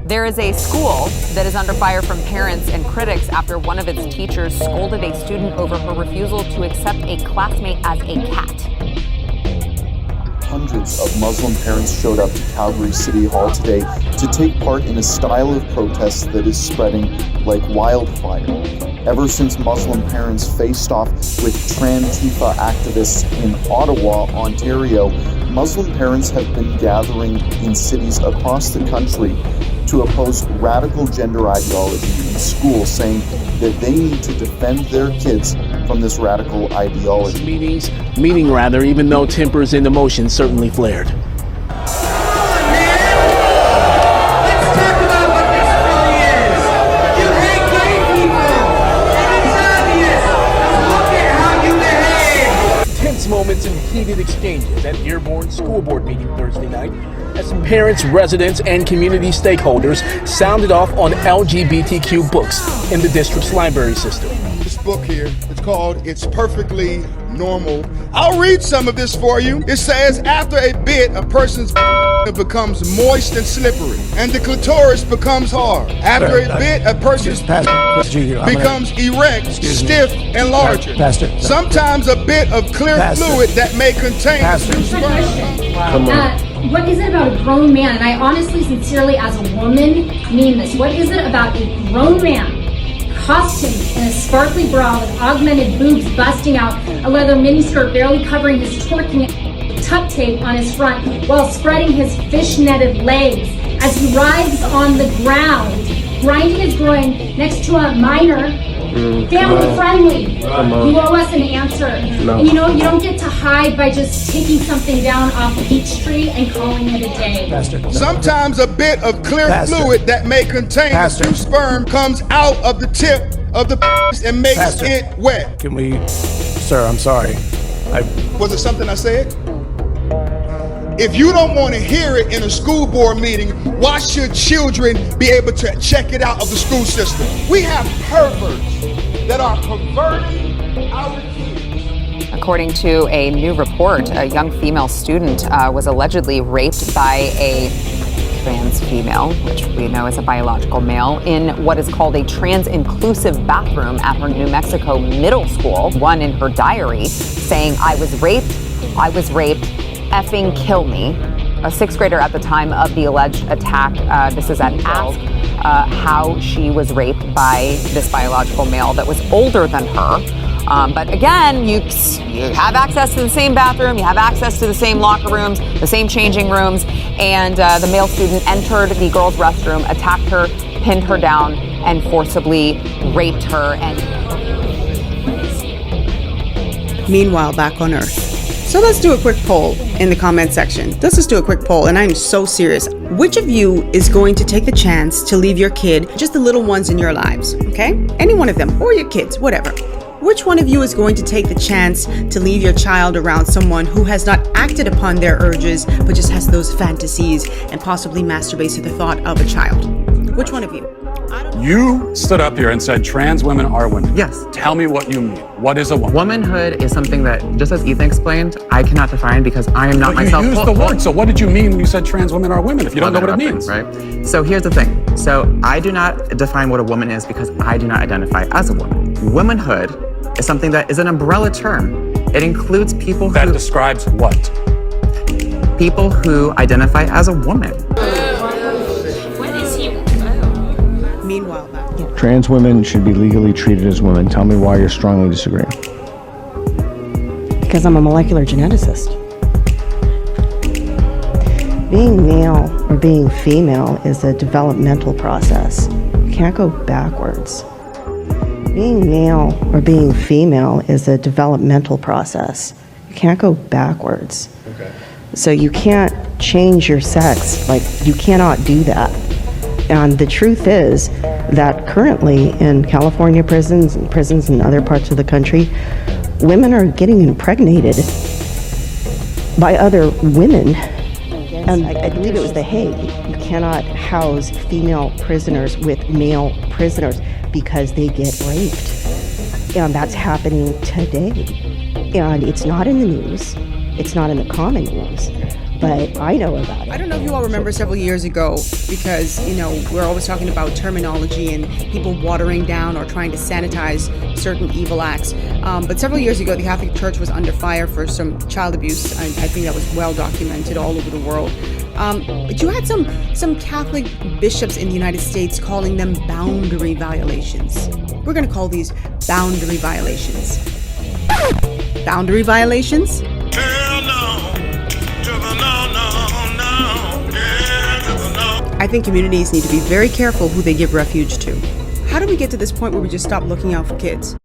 There is a school that is under fire from parents and critics after one of its teachers scolded a student over her refusal to accept a classmate as a cat. Hundreds of Muslim parents showed up to Calgary City Hall today to take part in a style of protest that is spreading like wildfire. Ever since Muslim parents faced off with Trantifa activists in Ottawa, Ontario, Muslim parents have been gathering in cities across the country to oppose radical gender ideology in schools, saying that they need to defend their kids from this radical ideology. Meeting, even though tempers and emotions certainly flared. Moments and heated exchanges at Dearborn School Board meeting Thursday night as parents, residents, and community stakeholders sounded off on LGBTQ books in the district's library system. This book here, it's called It's Perfectly Normal. I'll read some of this for you. It says, after a bit, a person's becomes moist and slippery, and the clitoris becomes hard. After a bit, a person's becomes erect, stiff, and larger. Sometimes a bit of clear fluid that may contain what is it about a grown man, and I honestly, sincerely, as a woman, mean this, what is it about a grown man costumed in a sparkly bra with augmented boobs busting out, a leather miniskirt barely covering his twerking tuck tape on his front while spreading his fish-netted legs as he writhes on the ground, grinding his groin next to a minor, family-friendly. You owe us an answer. No. And you know, you don't get to hide by just taking something down off Peachtree and calling it a day. Sometimes a bit of clear fluid that may contain two sperm comes out of the tip of the and makes it wet. Can we, sir, I'm sorry. Was it something I said? If you don't want to hear it in a school board meeting, why should children be able to check it out of the school system? We have perverts that are perverting our kids. According to a new report, a young female student was allegedly raped by a trans female, which we know is a biological male, in what is called a trans-inclusive bathroom at her New Mexico middle school. One in her diary saying, I was raped, effing kill me. A sixth grader at the time of the alleged attack, this is at Ask how she was raped by this biological male that was older than her. But again, you have access to the same bathroom, you have access to the same locker rooms, the same changing rooms, and the male student entered the girl's restroom, attacked her, pinned her down, and forcibly raped her. Meanwhile, back on Earth. So let's do a quick poll in the comment section. Let's just do a quick poll, and I'm so serious. Which of you is going to take the chance to leave your kid, just the little ones in your lives, okay? Any one of them, or your kids, whatever. Which one of you is going to take the chance to leave your child around someone who has not acted upon their urges, but just has those fantasies and possibly masturbates to the thought of a child? Which one of you? You stood up here and said trans women are women. Yes. Tell me what you mean. What is a woman? Womanhood is something that, just as Ethan explained, I cannot define because I am not myself. You used the word, so what did you mean when you said trans women are women if you don't know what it means? Right? So here's the thing. So I do not define what a woman is because I do not identify as a woman. Womanhood is something that is an umbrella term. It includes people that describes what? People who identify as a woman. Meanwhile, Trans women should be legally treated as women. Tell me why you're strongly disagreeing. Because I'm a molecular geneticist. Being male or being female is a developmental process. You can't go backwards. Being male or being female is a developmental process. You can't go backwards. Okay. So you can't change your sex. Like, you cannot do that. And the truth is that currently in California prisons in other parts of the country, women are getting impregnated by other women. And I believe it was The Hague. You cannot house female prisoners with male prisoners because they get raped. And that's happening today. And it's not in the news. It's not in the common news. but I know about it. I don't know if you all remember several years ago, because, we're always talking about terminology and people watering down or trying to sanitize certain evil acts. But several years ago, the Catholic Church was under fire for some child abuse. I think that was well documented all over the world. But you had some Catholic bishops in the United States calling them boundary violations. We're going to call these boundary violations. Boundary violations? I think communities need to be very careful who they give refuge to. How do we get to this point where we just stop looking out for kids?